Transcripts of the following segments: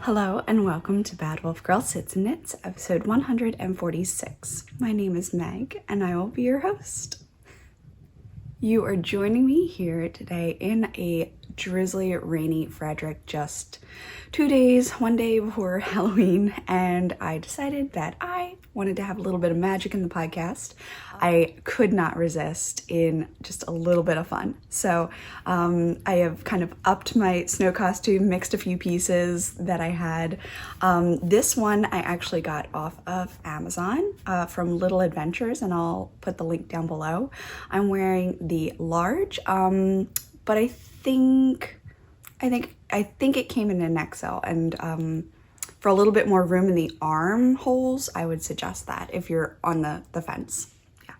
Hello and welcome to Bad Wolf Girl Sits and Knits, episode 146. My name is Meg and I will be your host. You are joining me here today in a drizzly, rainy Frederick, just 2 days, one day before Halloween, and I decided that I wanted to have a little bit of magic in the podcast. I could not resist in just a little bit of fun. So I have kind of upped my snow costume, mixed a few pieces that I had. This one I actually got off of Amazon from Little Adventures, and I'll put the link down below. I'm wearing the large, but I think it came in an XL, and for a little bit more room in the armholes, I would suggest that if you're on the fence. Yeah.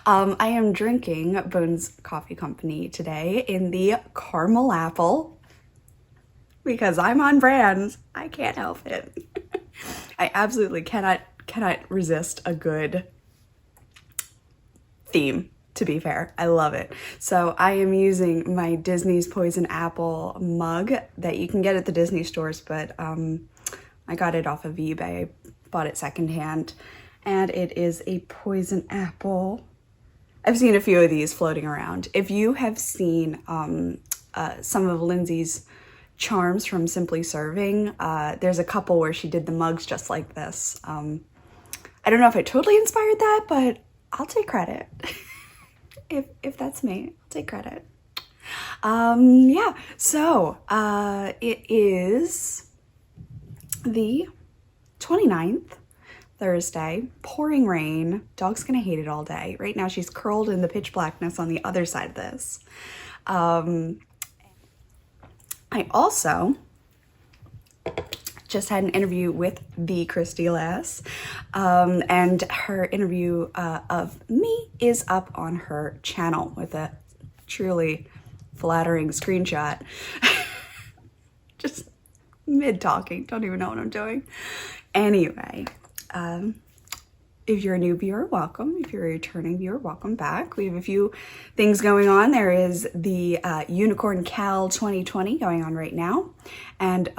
I am drinking Bones Coffee Company today in the caramel apple because I'm on brand. I can't help it. I absolutely cannot resist a good theme. To be fair, I love it. So I am using my Disney's Poison Apple mug that you can get at the Disney stores, but I got it off of eBay. I bought it secondhand, and it is a poison apple. I've seen a few of these floating around. If you have seen some of Lindsay's charms from Simply Serving, there's a couple where she did the mugs just like this. I don't know if I totally inspired that, but I'll take credit. If that's me, I'll take credit. Yeah, so it is the 29th, Thursday, pouring rain. Dog's gonna hate it all day. Right now she's curled in the pitch blackness on the other side of this. I also just had an interview with the Christy Lass, and her interview of me is up on her channel with a truly flattering screenshot. Just mid-talking, don't even know what I'm doing. Anyway, if you're a new viewer, welcome. If you're a returning viewer, welcome back. We have a few things going on. There is the Unicorn Cal 2020 going on right now. And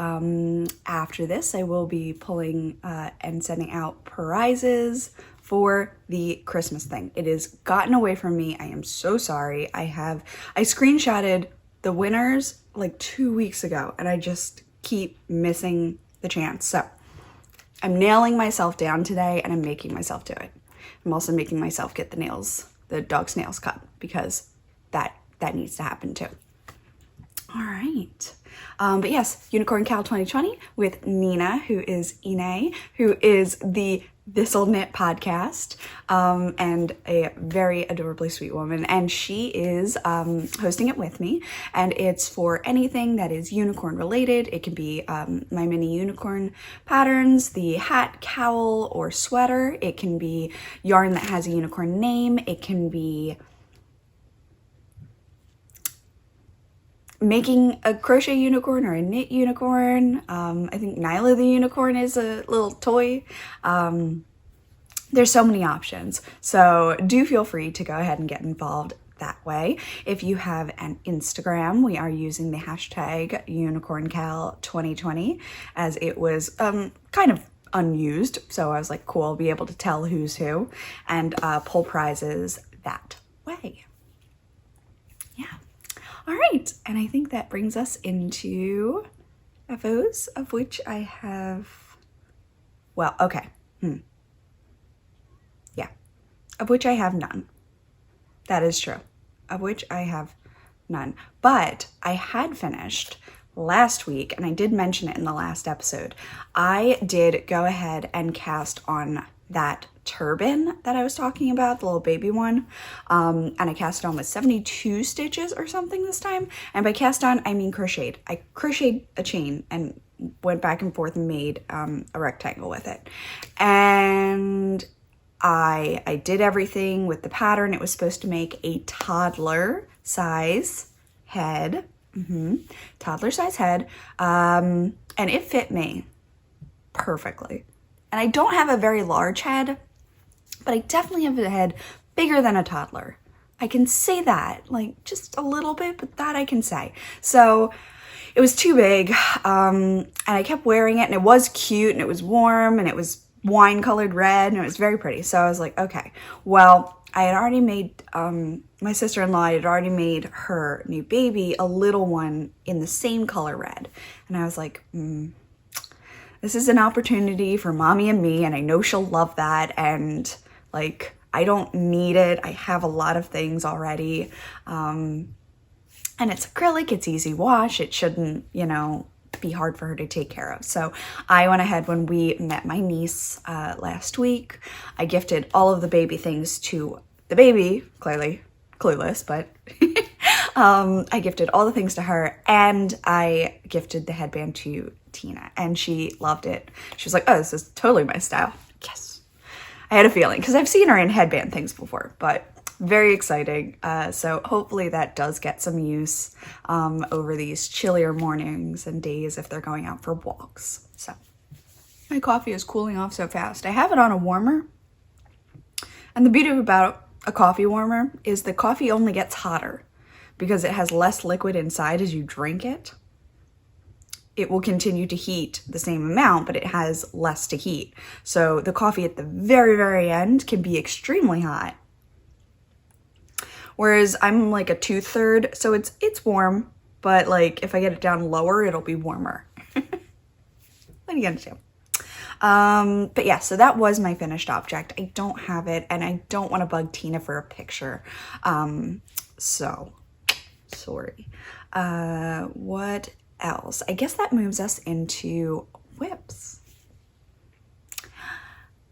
after this, I will be pulling and sending out prizes for the Christmas thing. It has gotten away from me. I am so sorry. I screenshotted the winners like 2 weeks ago, and I just keep missing the chance. So I'm nailing myself down today, and I'm making myself do it. I'm also making myself get the dog's nails cut, because that needs to happen too. All right. But yes, Unicorn Cal 2020 with Nina, who is Ine, who is the This Old Knit podcast, and a very adorably sweet woman. And she is hosting it with me, and it's for anything that is unicorn related. It can be my mini unicorn patterns, the hat, cowl, or sweater. It can be yarn that has a unicorn name. It can be making a crochet unicorn or a knit unicorn. I think Nyla the unicorn is a little toy. There's so many options. So do feel free to go ahead and get involved that way. If you have an Instagram, we are using the hashtag UnicornCal2020, as it was kind of unused. So I was like, cool, I'll be able to tell who's who and pull prizes that way. All right, and I think that brings us into FOs, of which I have, well, okay, yeah, of which I have none. That is true, of which I have none. But I had finished last week, and I did mention it in the last episode. I did go ahead and cast on that turban that I was talking about, the little baby one, and I cast it on with 72 stitches or something this time. And by cast on, I mean crocheted. I crocheted a chain and went back and forth and made a rectangle with it. And I did everything with the pattern. It was supposed to make a toddler size head, toddler size head, and it fit me perfectly. And I don't have a very large head, but I definitely have a head bigger than a toddler. I can say that, like just a little bit, but that I can say. So it was too big. And I kept wearing it, and it was cute, and it was warm, and it was wine colored red, and it was very pretty. So I was like, okay, well, I had already made, my sister-in-law had already made her new baby a little one in the same color red. And I was like, this is an opportunity for mommy and me, and I know she'll love that. And like, I don't need it. I have a lot of things already. And it's acrylic, it's easy wash. It shouldn't, you know, be hard for her to take care of. So I went ahead when we met my niece last week. I gifted all of the baby things to the baby, clearly clueless, but I gifted all the things to her, and I gifted the headband to Tina, and she loved it. She was like, oh, this is totally my style. Yes. I had a feeling, because I've seen her in headband things before, but very exciting. So hopefully that does get some use over these chillier mornings and days if they're going out for walks. So my coffee is cooling off so fast. I have it on a warmer. And the beauty about a coffee warmer is the coffee only gets hotter because it has less liquid inside as you drink it. It will continue to heat the same amount, but it has less to heat. So the coffee at the very, very end can be extremely hot. Whereas I'm like a 2/3, so it's warm, but like if I get it down lower, it'll be warmer. What are you gonna do? But yeah, so that was my finished object. I don't have it, and I don't want to bug Tina for a picture. So sorry. What else? I guess that moves us into whips,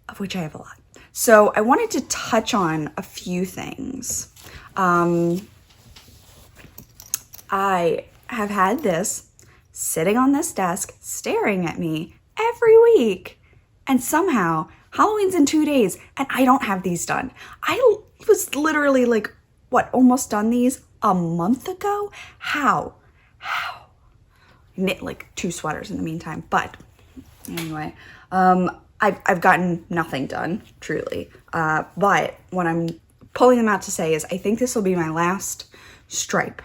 of which I have a lot. So I wanted to touch on a few things. I have had this sitting on this desk staring at me every week, and somehow Halloween's in 2 days and I don't have these done. I was literally like, what, almost done these a month ago? How? Knit like 2 sweaters in the meantime, but anyway, I've gotten nothing done, truly. But what I'm pulling them out to say is I think this will be my last stripe.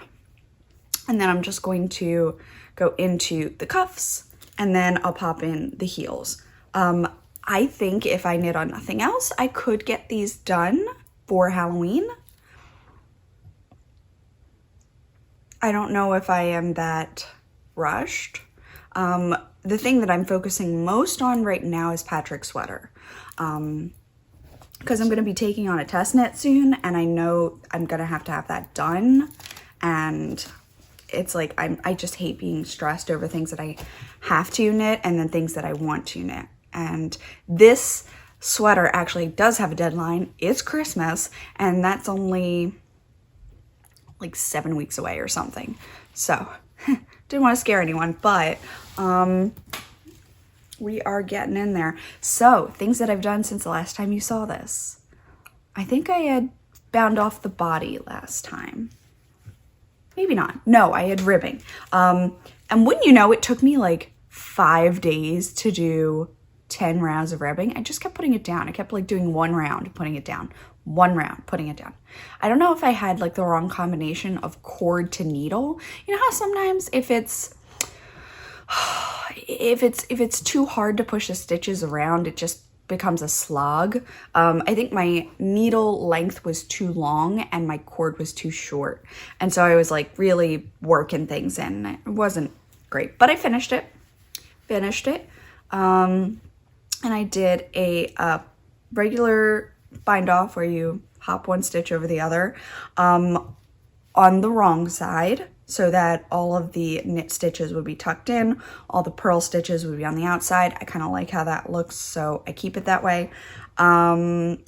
And then I'm just going to go into the cuffs, and then I'll pop in the heels. I think if I knit on nothing else, I could get these done for Halloween. I don't know if I am that rushed. The thing that I'm focusing most on right now is Patrick's sweater. Because I'm going to be taking on a test knit soon, and I know I'm going to have that done. And it's like, I just hate being stressed over things that I have to knit and then things that I want to knit. And this sweater actually does have a deadline. It's Christmas, and that's only like 7 weeks away or something. So didn't want to scare anyone, but we are getting in there. So things that I've done since the last time you saw this. I think I had bound off the body last time. Maybe not. No, I had ribbing. And wouldn't you know, it took me like 5 days to do 10 rounds of ribbing. I just kept putting it down. I kept like doing 1 round, putting it down, 1 round, putting it down. I don't know if I had like the wrong combination of cord to needle. You know how sometimes if it's too hard to push the stitches around, it just becomes a slog. I think my needle length was too long and my cord was too short. And so I was like really working things in. It wasn't great, but I finished it. And I did a regular bind off where you hop 1 stitch over the other on the wrong side, so that all of the knit stitches would be tucked in, all the purl stitches would be on the outside. I kind of like how that looks, so I keep it that way. What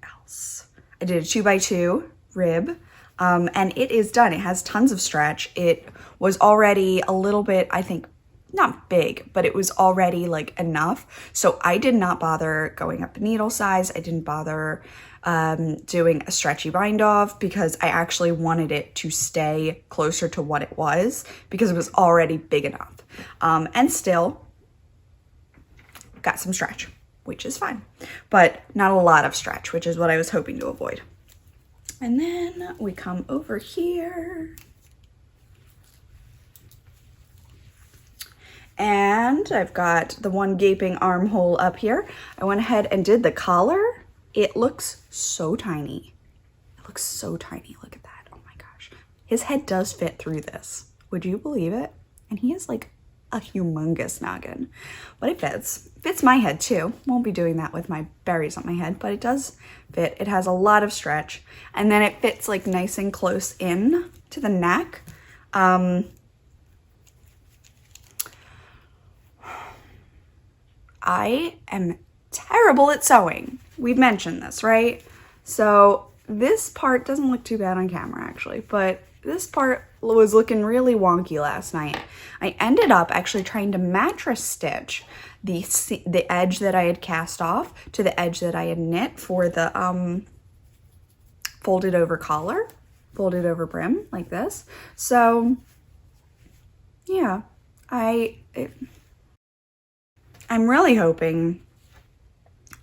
else? I did a 2x2 rib, and it is done. It has tons of stretch. It was already a little bit, I think, not big, but it was already like enough. So I did not bother going up a needle size. I didn't bother doing a stretchy bind off because I actually wanted it to stay closer to what it was because it was already big enough. And still got some stretch, which is fine, but not a lot of stretch, which is what I was hoping to avoid. And then we come over here. And I've got the one gaping armhole up here. I went ahead and did the collar. It looks so tiny. It looks so tiny. Look at that. Oh my gosh. His head does fit through this. Would you believe it? And he is like a humongous noggin. But it fits. Fits my head too. Won't be doing that with my berries on my head, but it does fit. It has a lot of stretch. And then it fits like nice and close in to the neck. I am terrible at sewing. We've mentioned this, right? So this part doesn't look too bad on camera actually, but this part was looking really wonky last night. I ended up actually trying to mattress stitch the edge that I had cast off to the edge that I had knit for the folded over collar, folded over brim like this. So yeah, I'm really hoping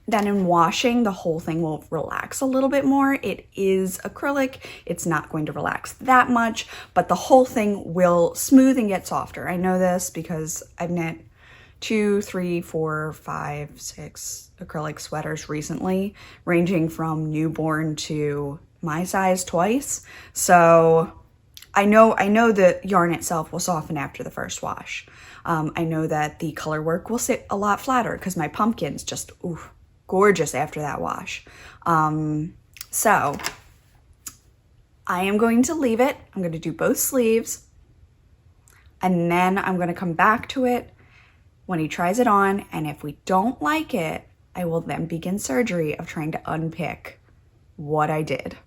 that in washing, the whole thing will relax a little bit more. It is acrylic. It's not going to relax that much, but the whole thing will smooth and get softer. I know this because I've knit 2, 3, 4, 5, 6 acrylic sweaters recently, ranging from newborn to my size twice. So I know the yarn itself will soften after the first wash. I know that the color work will sit a lot flatter because my pumpkin's just gorgeous after that wash. So I am going to leave it. I'm going to do both sleeves, and then I'm going to come back to it when he tries it on. And if we don't like it, I will then begin surgery of trying to unpick what I did.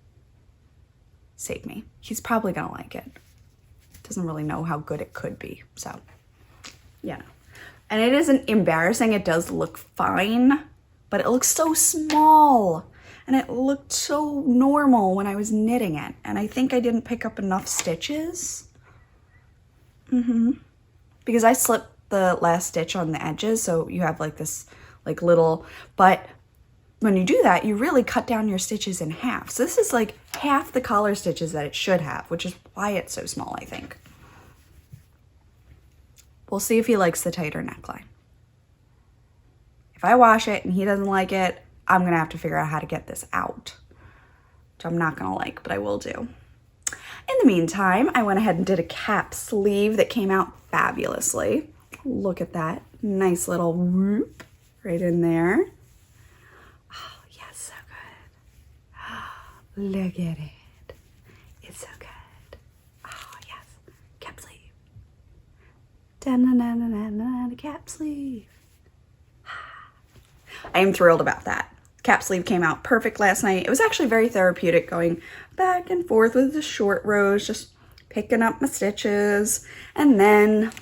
Save me. He's probably going to like it. Doesn't really know how good it could be. So yeah. And it isn't embarrassing. It does look fine, but it looks so small and it looked so normal when I was knitting it. And I think I didn't pick up enough stitches. Because I slipped the last stitch on the edges. So you have like this like little, but when you do that, you really cut down your stitches in half. So this is like half the collar stitches that it should have, which is why it's so small, I think. We'll see if he likes the tighter neckline. If I wash it and he doesn't like it, I'm going to have to figure out how to get this out, which I'm not going to like, but I will do. In the meantime, I went ahead and did a cap sleeve that came out fabulously. Look at that. Nice little whoop right in there. Oh, yes, so good. Look at it. It's so good. Oh, yes. Cap sleeve. Da-na-na-na-na-na, cap sleeve. I am thrilled about that. Cap sleeve came out perfect last night. It was actually very therapeutic going back and forth with the short rows, just picking up my stitches. And then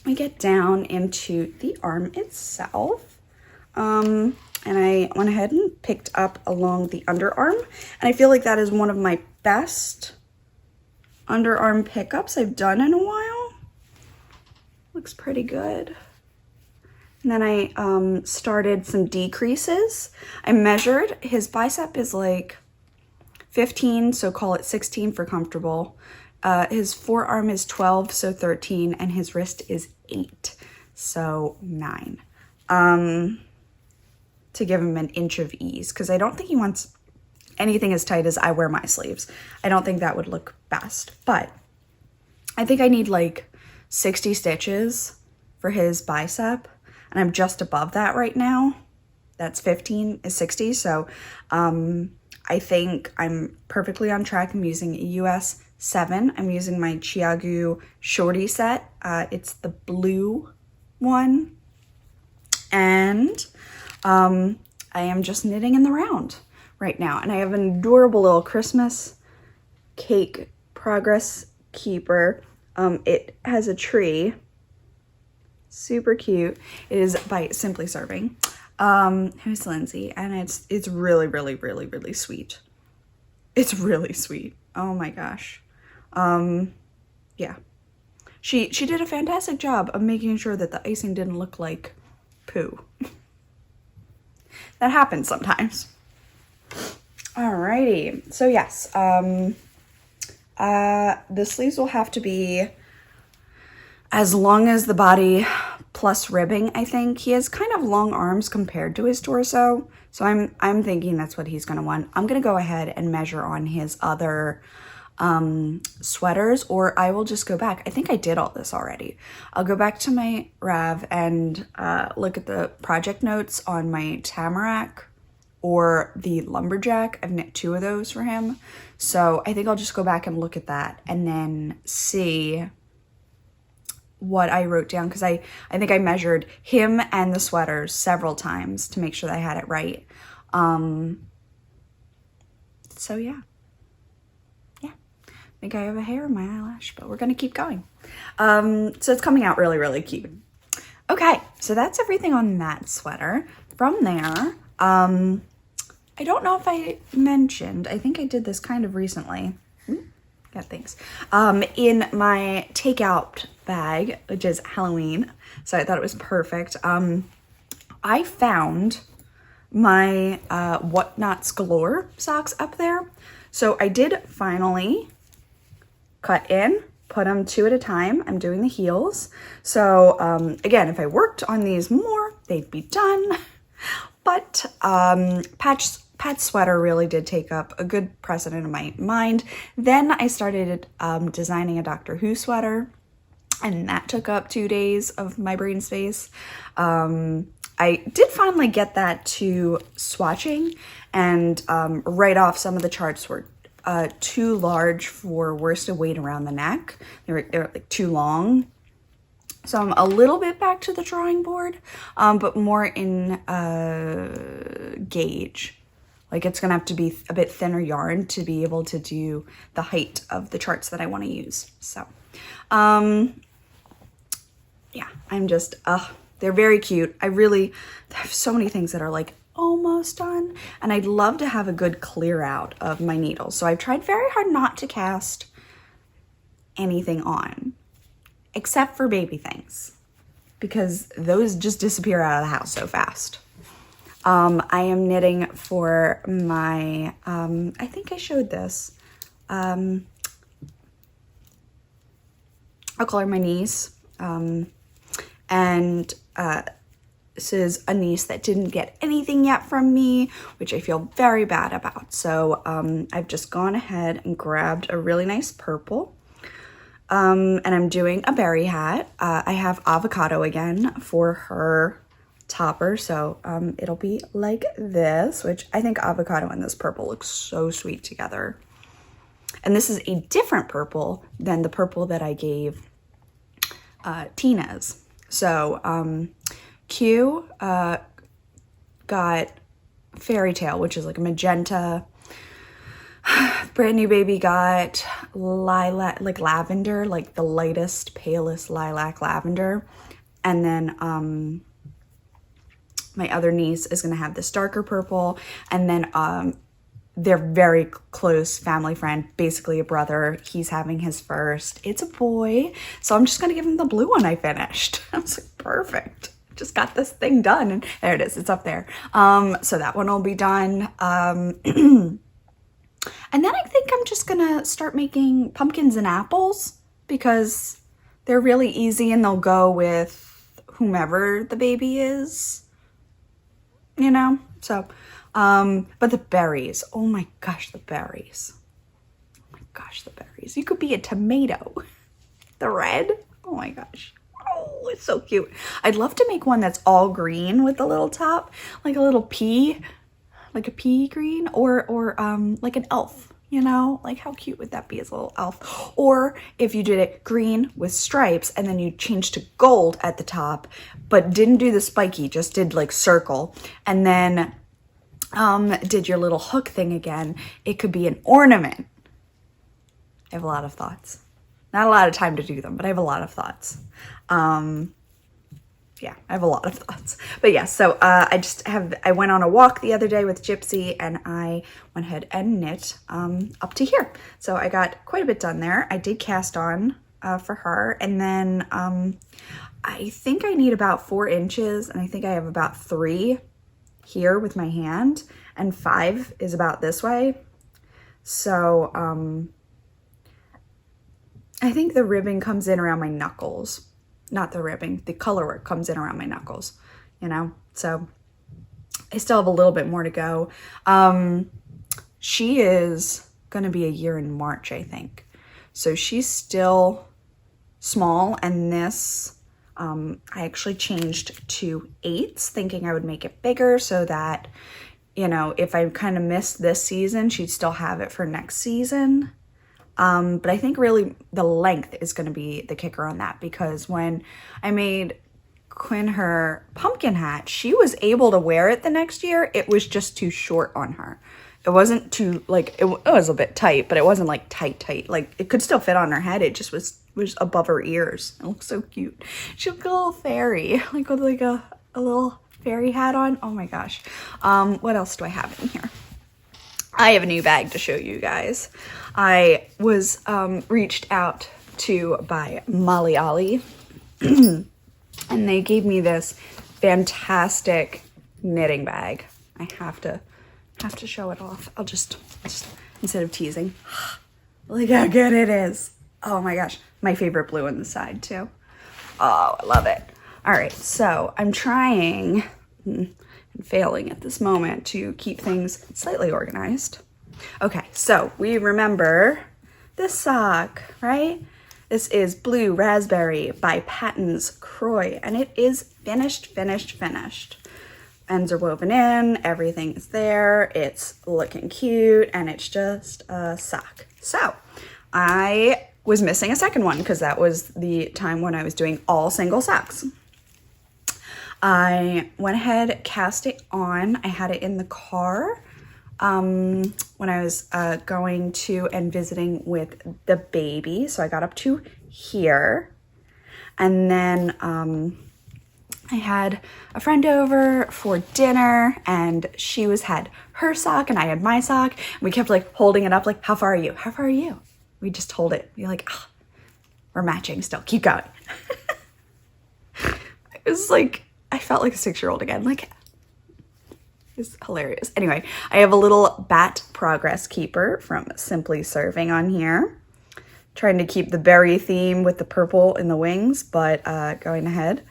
we get down into the arm itself. And I went ahead and picked up along the underarm. And I feel like that is one of my best underarm pickups I've done in a while. Looks pretty good. And then I started some decreases. I measured, his bicep is like 15, so call it 16 for comfortable. His forearm is 12, so 13, and his wrist is 8, so 9. To give him an inch of ease, because I don't think he wants anything as tight as I wear my sleeves. I don't think that would look best, but I think I need like 60 stitches for his bicep, and I'm just above that right now. That's 15 is 60, so I think I'm perfectly on track. I'm using a US 7. I'm using my Chiagu Shorty set. It's the blue one, and I am just knitting in the round right now. And I have an adorable little Christmas cake progress keeper. It has a tree, super cute. It is by Simply Serving. Who's Lindsay? And it's really, really, really, really sweet. It's really sweet. Oh my gosh. Yeah. She did a fantastic job of making sure that the icing didn't look like poo. That happens sometimes. Alrighty. So yes, the sleeves will have to be as long as the body plus ribbing, I think. He has kind of long arms compared to his torso, so I'm thinking that's what he's gonna want. I'm gonna go ahead and measure on his other sweaters, or I will just go back. I think I did all this already. I'll go back to my Rav and look at the project notes on my Tamarack or the Lumberjack. I've knit 2 of those for him. So I think I'll just go back and look at that and then see what I wrote down, because I think I measured him and the sweaters several times to make sure that I had it right. So yeah. I think I have a hair in my eyelash, but we're gonna keep going. So it's coming out really, really cute. Okay, so that's everything on that sweater. From there, I don't know if I mentioned, I think I did this kind of recently. Yeah, thanks. In my takeout bag, which is Halloween, so I thought it was perfect. I found my Whatnots Galore socks up there. So I did finally cut in, put them 2 at a time. I'm doing the heels. So again, if I worked on these more, they'd be done. But Pat's sweater really did take up a good precedent in my mind. Then I started designing a Doctor Who sweater, and that took up 2 days of my brain space. I did finally get that to swatching, and right off, some of the charts were too large for worsted weight around the neck. They're like too long. So I'm a little bit back to the drawing board, but more in gauge. Like it's gonna have to be a bit thinner yarn to be able to do the height of the charts that I want to use. So, yeah, I'm just, they're very cute. I have so many things that are like almost done, and I'd love to have a good clear out of my needles. So I've tried very hard not to cast anything on, except for baby things, because those just disappear out of the house so fast. I am knitting for my, I think I showed this, I'll call her my niece, and this is a niece that didn't get anything yet from me, which I feel very bad about. So I've just gone ahead and grabbed a really nice purple, and I'm doing a berry hat. I have avocado again for her topper, so it'll be like this, which I think avocado and this purple looks so sweet together. And this is a different purple than the purple that I gave Tina's. So Q got Fairy Tale, which is like a magenta. Brand new baby got lilac, like lavender, like the lightest, palest lilac lavender. And then my other niece is gonna have this darker purple. And then they're very close family friend, basically a brother. He's having his first. It's a boy. So I'm just gonna give him the blue one I finished. I was like, perfect. Just got this thing done, and there it is, it's up there. So that one will be done. And then I think I'm just gonna start making pumpkins and apples, because they're really easy and they'll go with whomever the baby is, you know? So, but the berries, oh my gosh, the berries. Oh my gosh, the berries. You could be a tomato. The red, oh my gosh. Oh, it's so cute. I'd love to make one that's all green with the little top, like a little pea, like a pea green, or like an elf, you know? Like how cute would that be as a little elf? Or if you did it green with stripes and then you changed to gold at the top, but didn't do the spiky, just did like circle, and then did your little hook thing again, it could be an ornament. I have a lot of thoughts. Not a lot of time to do them, but I have a lot of thoughts. Yeah, I have a lot of thoughts. But yeah, so I went on a walk the other day with Gypsy, and I went ahead and knit up to here. So I got quite a bit done there. I did cast on for her, and then I think I need about 4 inches, and I think I have about 3 here with my hand, and 5 is about this way. So I think the ribbon comes in around my knuckles. not the ribbing, the color work comes in around my knuckles, you know? So I still have a little bit more to go. She is gonna be a year in March, I think. So she's still small, and this, I actually changed to 8s, thinking I would make it bigger so that, you know, if I kind of missed this season, she'd still have it for next season. But I think really the length is going to be the kicker on that, because when I made Quinn her pumpkin hat, she was able to wear it the next year. It was just too short on her. It wasn't too, like, it was a bit tight, but it wasn't like tight. Like, it could still fit on her head. It just was above her ears. It looks so cute. She looked like a little fairy, like with like a little fairy hat on. Oh my gosh. What else do I have in here? I have a new bag to show you guys. I was reached out to by Molly Ollie, and they gave me this fantastic knitting bag. I have to show it off. I'll just instead of teasing, look how good it is. Oh my gosh, my favorite blue on the side too. Oh, I love it. All right, so I'm trying and failing at this moment to keep things slightly organized. Okay, so we remember this sock, right? This is Blue Raspberry by Patons Kroy, and it is finished. Ends are woven in, everything is there, it's looking cute, and it's just a sock. So I was missing a second one because that was the time when I was doing all single socks. I went ahead, cast it on. I had it in the car when I was going to and visiting with the baby. So I got up to here, and then I had a friend over for dinner, and she had her sock and I had my sock, and we kept like holding it up like, how far are you? How far are you? We just hold it. You're like, oh, we're matching still. Keep going. It was like, I felt like a 6-year-old again. Like, it's hilarious. Anyway, I have a little bat progress keeper from Simply Serving on here. Trying to keep the berry theme with the purple in the wings, but going ahead.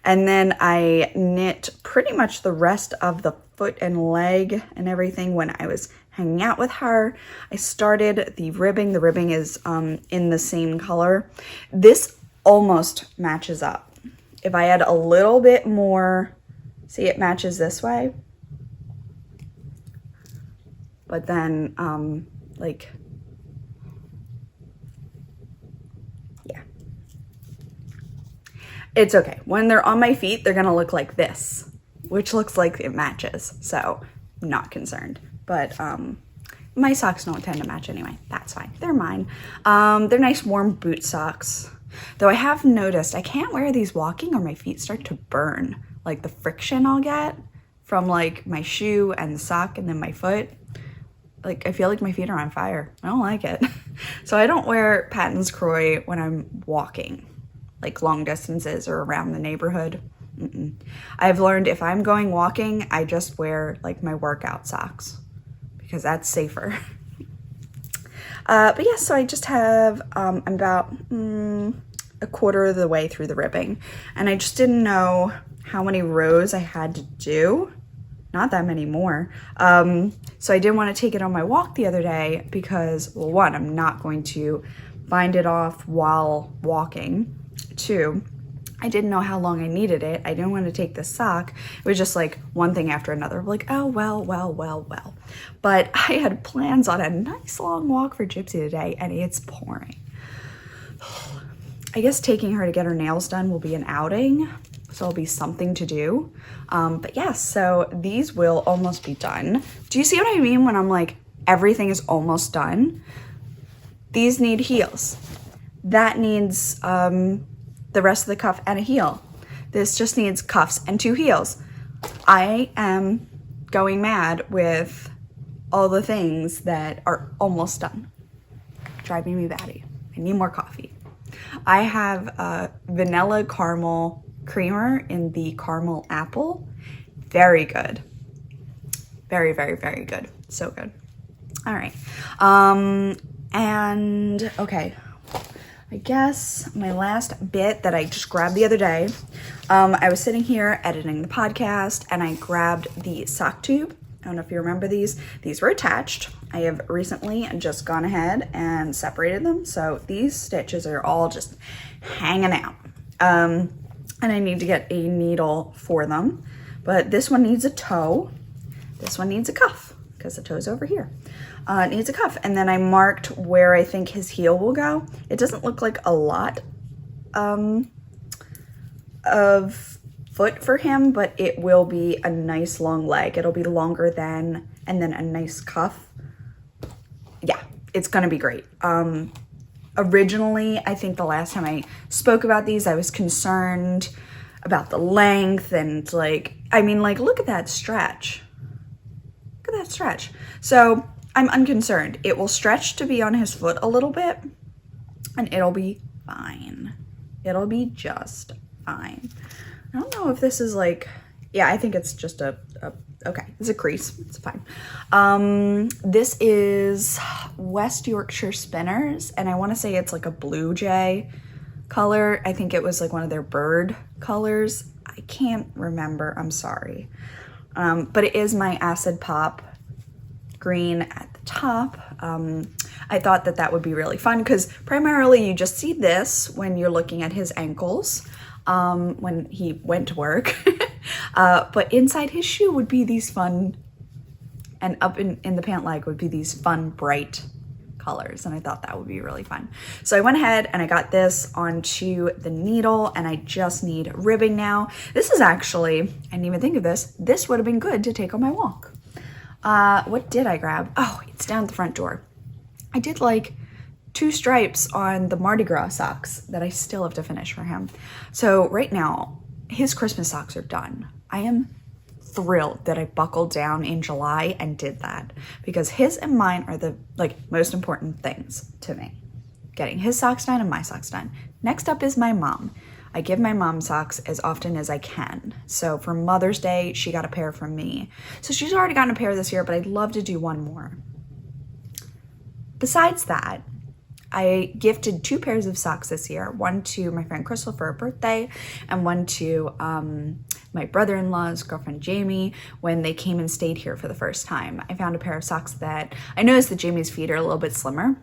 And then I knit pretty much the rest of the foot and leg and everything when I was hanging out with her. I started the ribbing. The ribbing is in the same color. This almost matches up. If I add a little bit more, see, it matches this way. But then, like, yeah. It's okay. When they're on my feet, they're gonna look like this, which looks like it matches. So, not concerned. But, my socks don't tend to match anyway. That's fine. They're mine. They're nice warm boot socks. Though I have noticed I can't wear these walking or my feet start to burn. Like the friction I'll get from like my shoe and the sock and then my foot. Like I feel like my feet are on fire. I don't like it. So I don't wear Patons Kroy when I'm walking, like long distances or around the neighborhood. I've learned if I'm going walking, I just wear like my workout socks because that's safer. But yeah, so I just have, I'm about a quarter of the way through the ribbing, and I just didn't know how many rows I had to do. Not that many more. So I didn't want to take it on my walk the other day because, well, one, I'm not going to bind it off while walking. Two, I didn't know how long I needed it. I didn't want to take the sock. It was just like one thing after another. Like, oh, well. But I had plans on a nice long walk for Gypsy today, and it's pouring. I guess taking her to get her nails done will be an outing, so it'll be something to do. But yeah, so these will almost be done. Do you see what I mean when I'm like, everything is almost done? These need heels. That needs the rest of the cuff and a heel. This just needs cuffs and 2 heels. I am going mad with all the things that are almost done. Driving me batty. I need more coffee. I have a vanilla caramel creamer in the caramel apple. Very good. Very good. So good. All right. And okay. I guess my last bit that I just grabbed the other day, I was sitting here editing the podcast and I grabbed the sock tube. I don't know if you remember these. These were attached. I have recently just gone ahead and separated them. So these stitches are all just hanging out. And I need to get a needle for them. But this one needs a toe. This one needs a cuff because the toe's over here. It needs a cuff. And then I marked where I think his heel will go. It doesn't look like a lot of foot for him, but it will be a nice long leg. It'll be longer than, and then a nice cuff. Yeah, it's gonna be great. Originally, I think the last time I spoke about these, I was concerned about the length and like, I mean, like, look at that stretch. Look at that stretch. So I'm unconcerned. It will stretch to be on his foot a little bit and it'll be fine. It'll be just fine. I don't know if this is like, yeah, I think it's just okay, it's a crease, it's fine. This is West Yorkshire Spinners, and I wanna say it's like a blue jay color. I think it was like one of their bird colors. I can't remember, I'm sorry. But it is my Acid Pop green at the top. I thought that that would be really fun because primarily you just see this when you're looking at his ankles. When he went to work, but inside his shoe would be these fun, and up in the pant leg would be these fun, bright colors, and I thought that would be really fun. So I went ahead and I got this onto the needle, and I just need ribbing now. This is actually, I didn't even think of this would have been good to take on my walk. What did I grab? Oh, it's down at the front door. I did like 2 stripes on the Mardi Gras socks that I still have to finish for him. So right now, his Christmas socks are done. I am thrilled that I buckled down in July and did that because his and mine are the most important things to me. Getting his socks done and my socks done. Next up is my mom. I give my mom socks as often as I can. So for Mother's Day, she got a pair from me. So she's already gotten a pair this year, but I'd love to do one more. Besides that, I gifted 2 pairs of socks this year, one to my friend Crystal for her birthday and one to my brother-in-law's girlfriend Jamie when they came and stayed here for the first time. I found a pair of socks that I noticed that Jamie's feet are a little bit slimmer,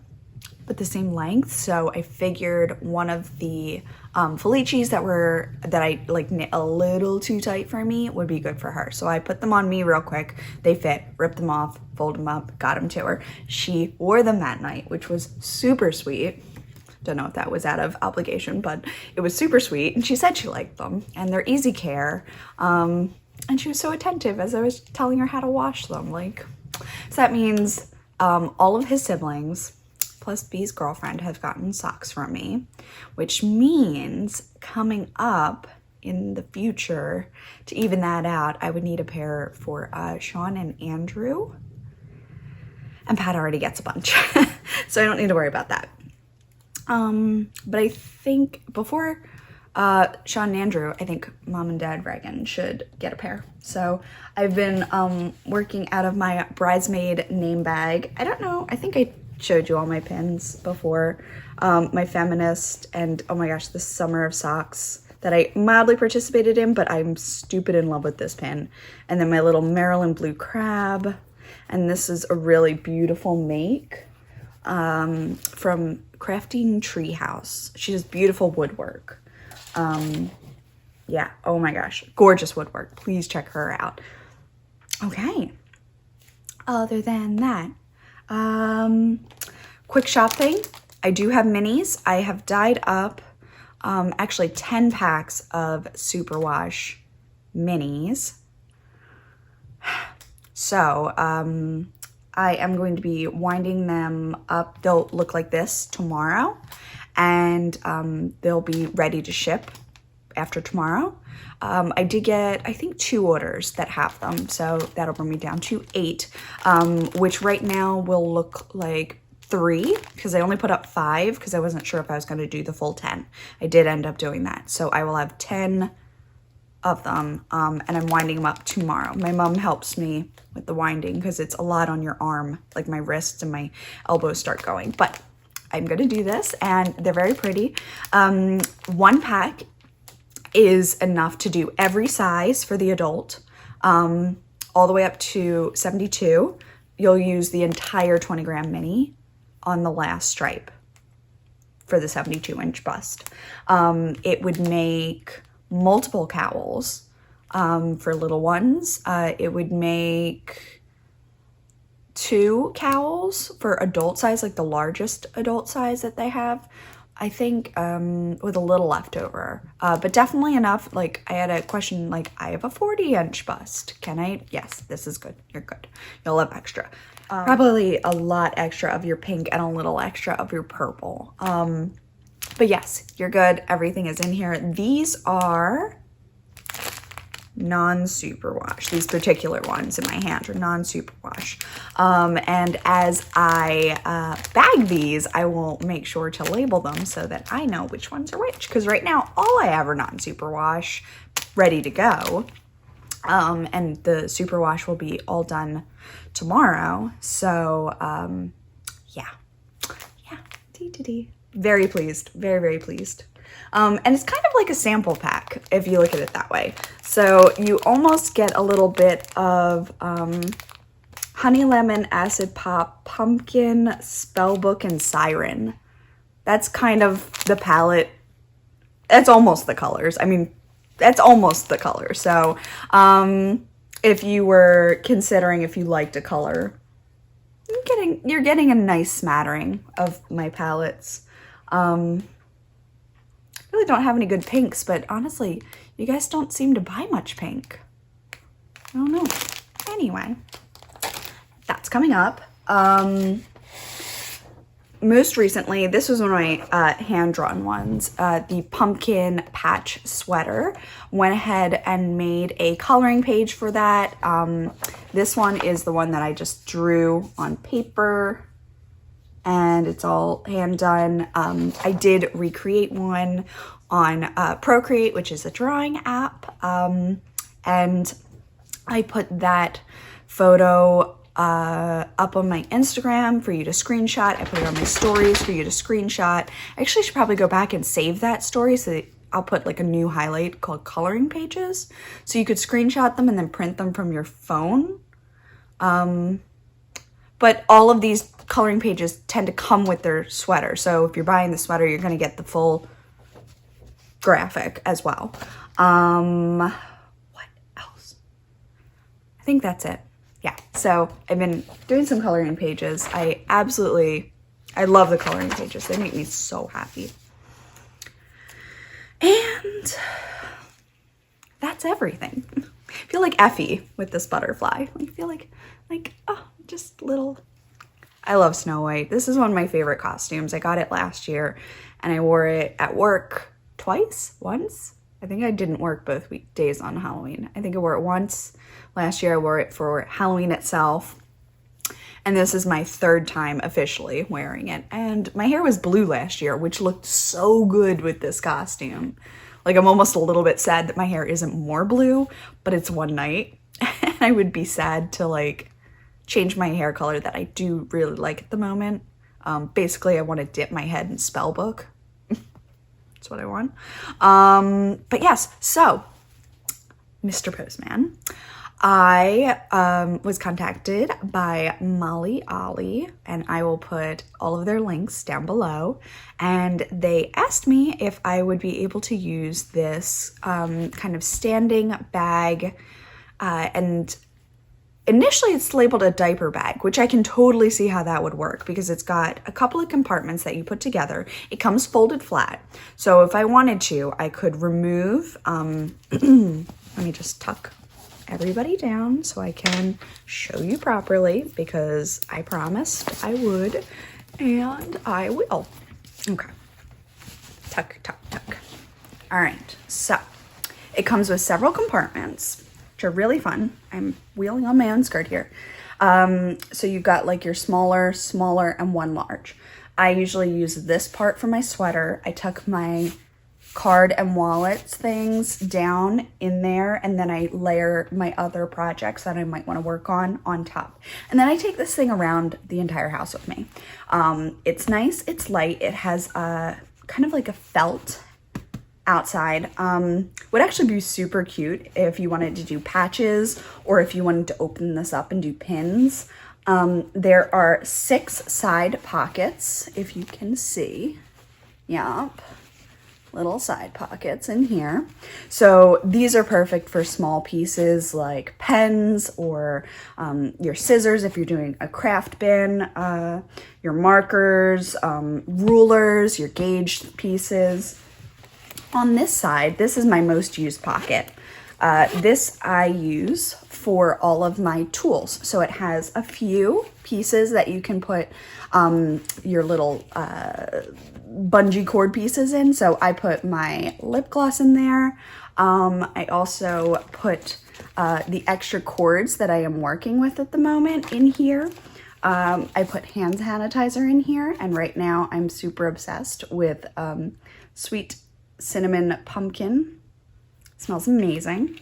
but the same length. So I figured one of the Felicis that I like knit a little too tight for me would be good for her. So I put them on me real quick. They fit, ripped them off, fold them up, got them to her. She wore them that night, which was super sweet. Don't know if that was out of obligation, but it was super sweet. And she said she liked them and they're easy care. And she was so attentive as I was telling her how to wash them. So that means all of his siblings plus B's girlfriend have gotten socks from me, which means coming up in the future, to even that out, I would need a pair for Sean and Andrew. And Pat already gets a bunch, so I don't need to worry about that. But I think before Sean and Andrew, I think Mom and Dad Reagan should get a pair. So I've been working out of my bridesmaid name bag. I don't know, I think I showed you all my pins before. My feminist and oh my gosh, the summer of socks that I mildly participated in, but I'm stupid in love with this pin. And then my little Maryland blue crab. And this is a really beautiful make from Crafting Treehouse. She does beautiful woodwork. Yeah, oh my gosh, gorgeous woodwork. Please check her out. Okay, other than that, quick shopping. I do have minis. I have dyed up actually 10 packs of Superwash minis. So I am going to be winding them up. They'll look like this tomorrow, and they'll be ready to ship after tomorrow. I did get, I think, 2 orders that have them, so that'll bring me down to 8, which right now will look like 3, because I only put up 5 because I wasn't sure if I was going to do the full 10. I did end up doing that, so I will have 10 of them, and I'm winding them up tomorrow. My mom helps me with the winding because it's a lot on your arm, like my wrists and my elbows start going, but I'm gonna do this, and they're very pretty. One pack is enough to do every size for the adult, all the way up to 72. You'll use the entire 20 gram mini on the last stripe for the 72-inch bust. It would make multiple cowls for little ones. It would make 2 cowls for adult size, like the largest adult size that they have, I think, with a little leftover, but definitely enough. Like, I had a question, like, I have a 40-inch bust. Can I? Yes, this is good. You're good. You'll have extra. Probably a lot extra of your pink and a little extra of your purple. But yes, you're good. Everything is in here. These are non-superwash. These particular ones in my hand are non-superwash. And as I bag these, I will make sure to label them so that I know which ones are which. Because right now, all I have are non-superwash ready to go. And the superwash will be all done tomorrow. So, yeah. Very pleased. Very, very pleased. And it's kind of like a sample pack if you look at it that way. So you almost get a little bit of Honey Lemon, Acid Pop, Pumpkin, Spellbook, and Siren. That's kind of the palette. That's almost the colors. I mean, that's almost the color. So if you were considering if you liked a color, you're getting a nice smattering of my palettes. Really don't have any good pinks, but honestly, you guys don't seem to buy much pink. I don't know. Anyway, that's coming up. Most recently, this was one of my hand-drawn ones, the pumpkin patch sweater. Went ahead and made a coloring page for that. This one is the one that I just drew on paper, and it's all hand done. I did recreate one on Procreate, which is a drawing app, and I put that photo up on my Instagram for you to screenshot. I put it on my stories for you to screenshot. I actually should probably go back and save that story so that I'll put like a new highlight called coloring pages, so you could screenshot them and then print them from your phone. But all of these coloring pages tend to come with their sweater. So if you're buying the sweater, you're going to get the full graphic as well. What else? I think that's it. Yeah, so I've been doing some coloring pages. I love the coloring pages. They make me so happy. And that's everything. I feel like Effie with this butterfly. I feel like, oh, just little. I love Snow White. This is one of my favorite costumes. I got it last year and I wore it at work once. I think I didn't work both days on Halloween. I think I wore it once. Last year I wore it for Halloween itself. And this is my 3rd time officially wearing it. And my hair was blue last year, which looked so good with this costume. Like, I'm almost a little bit sad that my hair isn't more blue, but it's one night. And I would be sad to like change my hair color that I do really like at the moment. Basically, I want to dip my head in Spellbook. That's what I want. But yes, so Mr. Postman, I was contacted by Molly Ollie, and I will put all of their links down below. And they asked me if I would be able to use this kind of standing bag. And initially it's labeled a diaper bag, which I can totally see how that would work because it's got a couple of compartments that you put together. It comes folded flat. So if I wanted to, I could remove, let me just tuck everybody down so I can show you properly because I promised I would, and I will. Okay. Tuck, tuck, tuck. All right, so it comes with several compartments, which are really fun. I'm wheeling on my own skirt here. So you've got like your smaller, and one large. I usually use this part for my sweater. I tuck my card and wallets things down in there, and then I layer my other projects that I might want to work on top. And then I take this thing around the entire house with me. It's nice, it's light, it has a kind of like a felt outside. Would actually be super cute if you wanted to do patches or if you wanted to open this up and do pins. There are 6 side pockets, if you can see. Yep. Little side pockets in here. So these are perfect for small pieces like pens or your scissors if you're doing a craft bin, your markers, rulers, your gauge pieces. On this side, this is my most used pocket. This I use for all of my tools. So it has a few pieces that you can put your little bungee cord pieces in. So I put my lip gloss in there. I also put the extra cords that I am working with at the moment in here. I put hand sanitizer in here, and right now I'm super obsessed with sweet cinnamon pumpkin. It smells amazing.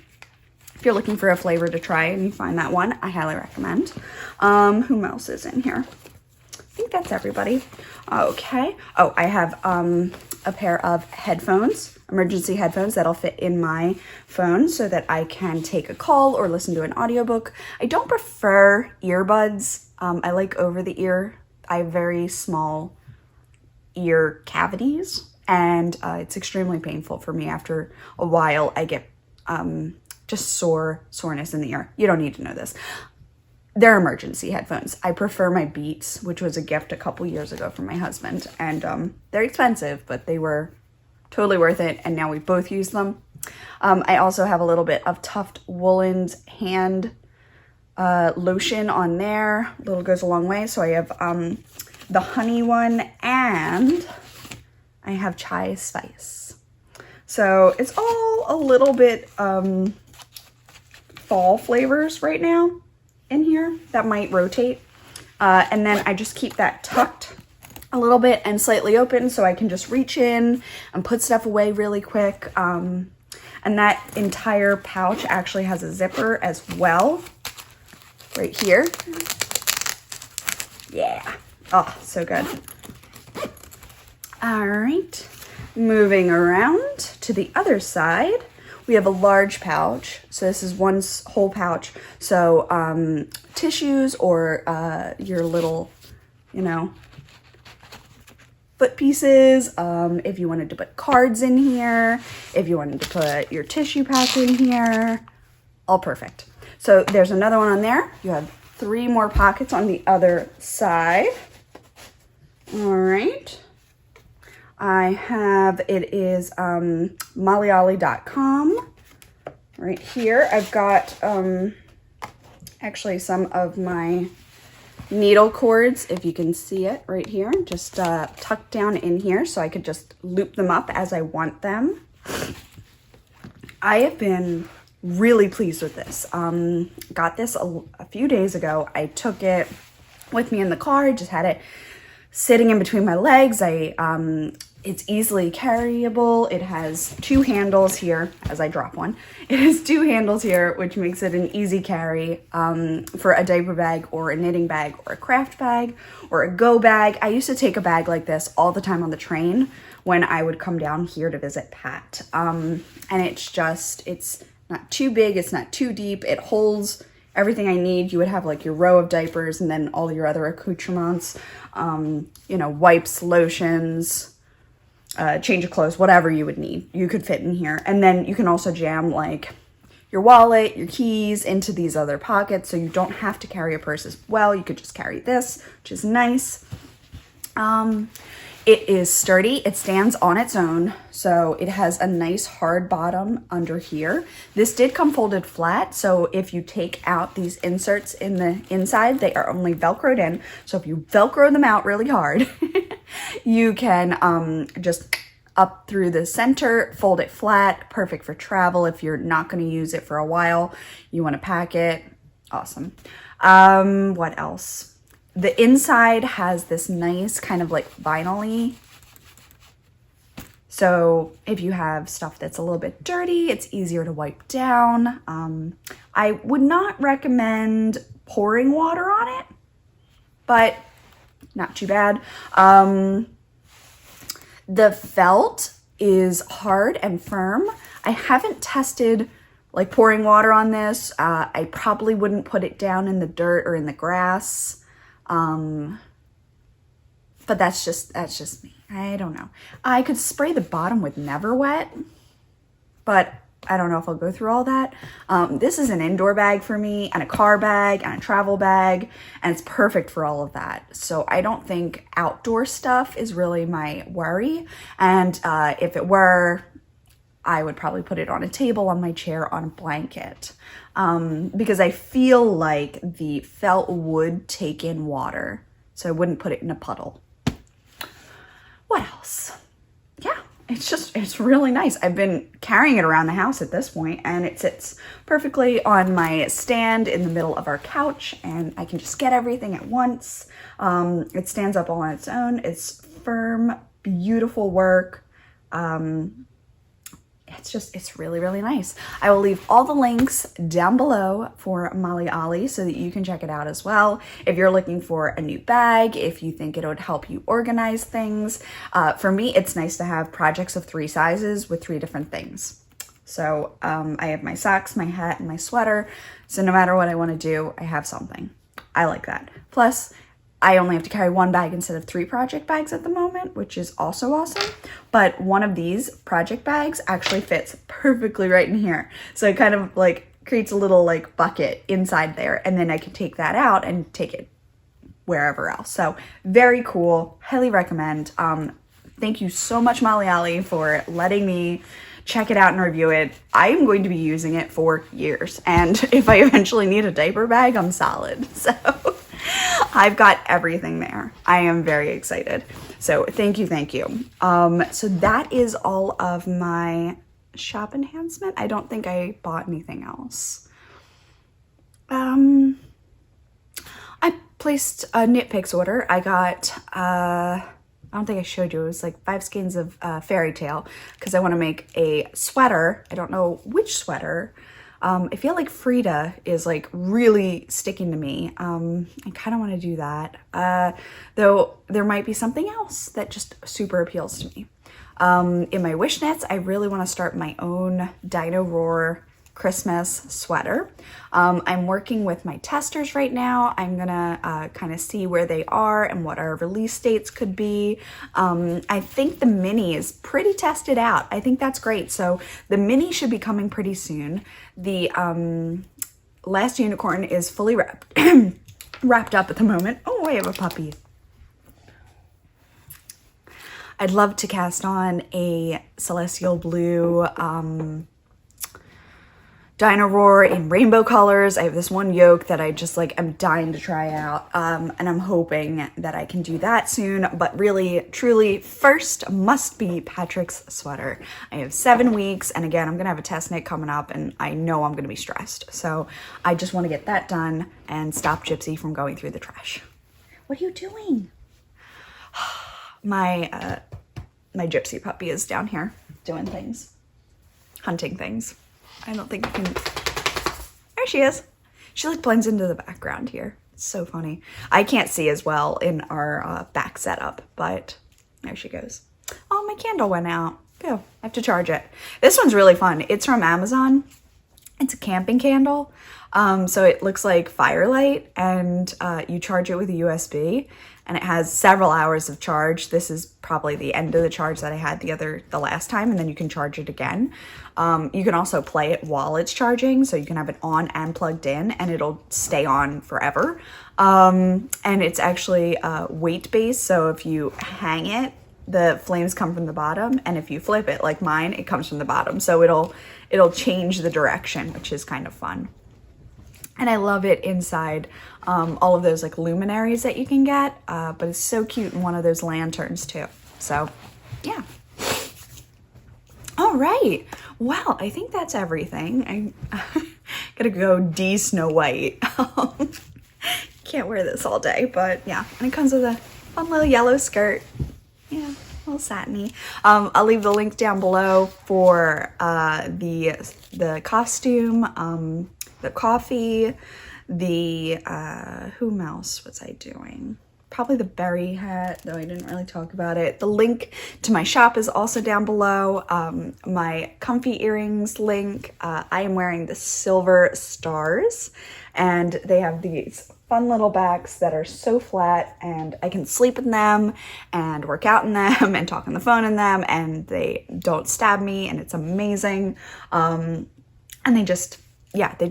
If you're looking for a flavor to try and you find that one, I highly recommend. Who else is in here? I think that's everybody. Okay. Oh, I have a pair of headphones, emergency headphones that'll fit in my phone so that I can take a call or listen to an audiobook. I don't prefer earbuds. I like over the ear. I have very small ear cavities, and it's extremely painful for me. After a while, I get just soreness in the ear. You don't need to know this. They're emergency headphones. I prefer my Beats, which was a gift a couple years ago from my husband, and they're expensive, but they were totally worth it, and now we both use them. I also have a little bit of Tuft Woolen's hand lotion on there. A little goes a long way. So I have the honey one, and I have chai spice. So it's all a little bit fall flavors right now in here that might rotate. And then I just keep that tucked a little bit and slightly open so I can just reach in and put stuff away really quick. And that entire pouch actually has a zipper as well, right here. Yeah. Oh, so good. All right. Moving around to the other side, we have a large pouch. So this is one whole pouch. So tissues or your little, foot pieces. If you wanted to put cards in here, if you wanted to put your tissue pack in here, all perfect. So there's another one on there. You have 3 more pockets on the other side. All right. I have, it is Malayali.com. Right here, I've got actually some of my needle cords, if you can see it right here, just tucked down in here so I could just loop them up as I want them. I have been really pleased with this. Got this a few days ago. I took it with me in the car, just had it sitting in between my legs. It's easily carryable. It has 2 handles here as I drop one. It has 2 handles here, which makes it an easy carry for a diaper bag or a knitting bag or a craft bag or a go bag. I used to take a bag like this all the time on the train when I would come down here to visit Pat. And it's not too big, it's not too deep. It holds everything I need. You would have like your row of diapers and then all your other accoutrements, wipes, lotions, change of clothes, whatever you would need, you could fit in here. And then you can also jam like your wallet, your keys into these other pockets, so you don't have to carry a purse as well. You could just carry this, which is nice. It is sturdy. It stands on its own, so it has a nice hard bottom under here. This did come folded flat, so if you take out these inserts in the inside, they are only Velcroed in. So if you Velcro them out really hard, you can just up through the center, fold it flat, perfect for travel. If you're not going to use it for a while, you want to pack it. Awesome. What else? The inside has this nice kind of like vinyl-y So if you have stuff that's a little bit dirty, it's easier to wipe down. I would not recommend pouring water on it, but not too bad. The felt is hard and firm. I haven't tested like pouring water on this. I probably wouldn't put it down in the dirt or in the grass. But that's just me. I don't know. I could spray the bottom with Never Wet, but I don't know if I'll go through all that. This is an indoor bag for me, and a car bag, and a travel bag, and it's perfect for all of that. So I don't think outdoor stuff is really my worry. And if it were, I would probably put it on a table, on my chair, on a blanket. Because I feel like the felt would take in water, so I wouldn't put it in a puddle. What else? Yeah, it's really nice. I've been carrying it around the house at this point, and it sits perfectly on my stand in the middle of our couch, and I can just get everything at once. It stands up all on its own. It's firm, beautiful work. It's really, really nice. I will leave all the links down below for Malayali so that you can check it out as well. If you're looking for a new bag, if you think it would help you organize things. For me, it's nice to have projects of 3 sizes with 3 different things. So I have my socks, my hat, and my sweater. So no matter what I want to do, I have something. I like that. Plus, I only have to carry 1 bag instead of 3 project bags at the moment, which is also awesome. But one of these project bags actually fits perfectly right in here. So it kind of like creates a little like bucket inside there, and then I can take that out and take it wherever else. So very cool. Highly recommend. Thank you so much, Malayali, for letting me check it out and review it. I am going to be using it for years. And if I eventually need a diaper bag, I'm solid. So I've got everything there. I am very excited. So thank you, thank you. So that is all of my shop enhancement. I don't think I bought anything else. I placed a Knit Picks order. I got, I don't think I showed you, it was like 5 skeins of Fairy Tale because I want to make a sweater. I don't know which sweater. I feel like Frida is like really sticking to me. I kind of want to do that. Though there might be something else that just super appeals to me. In my wish knits, I really want to start my own Dino Roar Christmas sweater. I'm working with my testers right now. I'm gonna kind of see where they are and what our release dates could be. I think the mini is pretty tested out. I think that's great. So the mini should be coming pretty soon. The last unicorn is fully wrapped wrapped up at the moment. Oh, I have a puppy. I'd love to cast on a Celestial Blue Dino Roar in rainbow colors. I have this one yoke that I just like, I'm dying to try out. And I'm hoping that I can do that soon, but really, truly, first must be Patrick's sweater. I have 7 weeks, and again, I'm gonna have a test knit coming up, and I know I'm gonna be stressed. So I just wanna get that done and stop Gypsy from going through the trash. What are you doing? My Gypsy puppy is down here doing things, hunting things. I don't think I can, there she is. She like blends into the background here. It's so funny. I can't see as well in our back setup, but there she goes. Oh, my candle went out. Go, I have to charge it. This one's really fun. It's from Amazon. It's a camping candle. So it looks like firelight, and you charge it with a USB, and it has several hours of charge. This is probably the end of the charge that I had the last time, and then you can charge it again. You can also play it while it's charging, so you can have it on and plugged in, and it'll stay on forever. And it's actually weight-based, so if you hang it, the flames come from the bottom, and if you flip it like mine, it comes from the bottom. So it'll change the direction, which is kind of fun. And I love it inside all of those like luminaries that you can get, but it's so cute in one of those lanterns too. So yeah. All right. Well, I think that's everything. I gotta go de-Snow White. Can't wear this all day, but yeah. And it comes with a fun little yellow skirt. Yeah, little satiny. I'll leave the link down below for the costume, the coffee, the whom else was I doing? Probably the berry hat, though I didn't really talk about it. The link to my shop is also down below. My comfy earrings link. I am wearing the silver stars, and they have these fun little backs that are so flat, and I can sleep in them and work out in them and talk on the phone in them, and they don't stab me, and it's amazing. And they just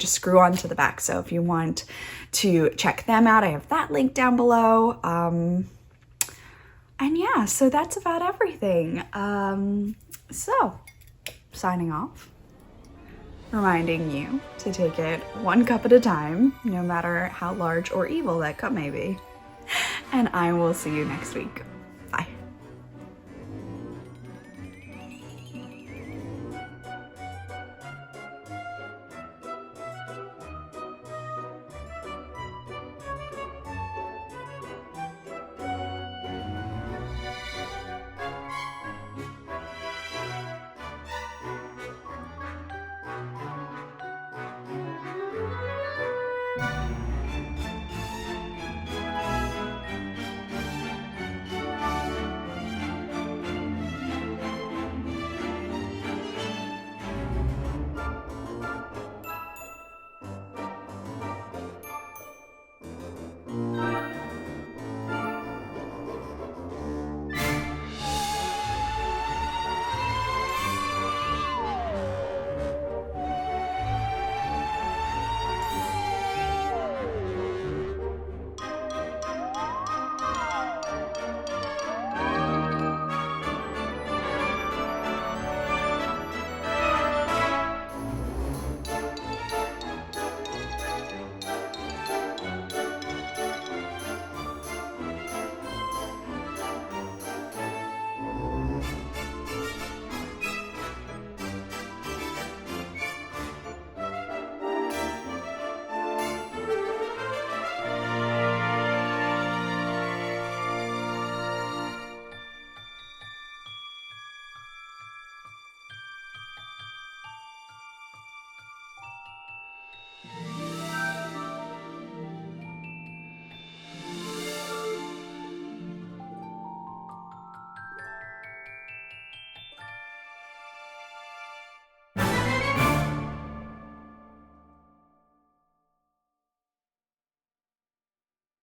screw onto the back. So if you want to check them out, I have that link down below. And yeah, so that's about everything. So signing off, reminding you to take it one cup at a time, no matter how large or evil that cup may be. And I will see you next week.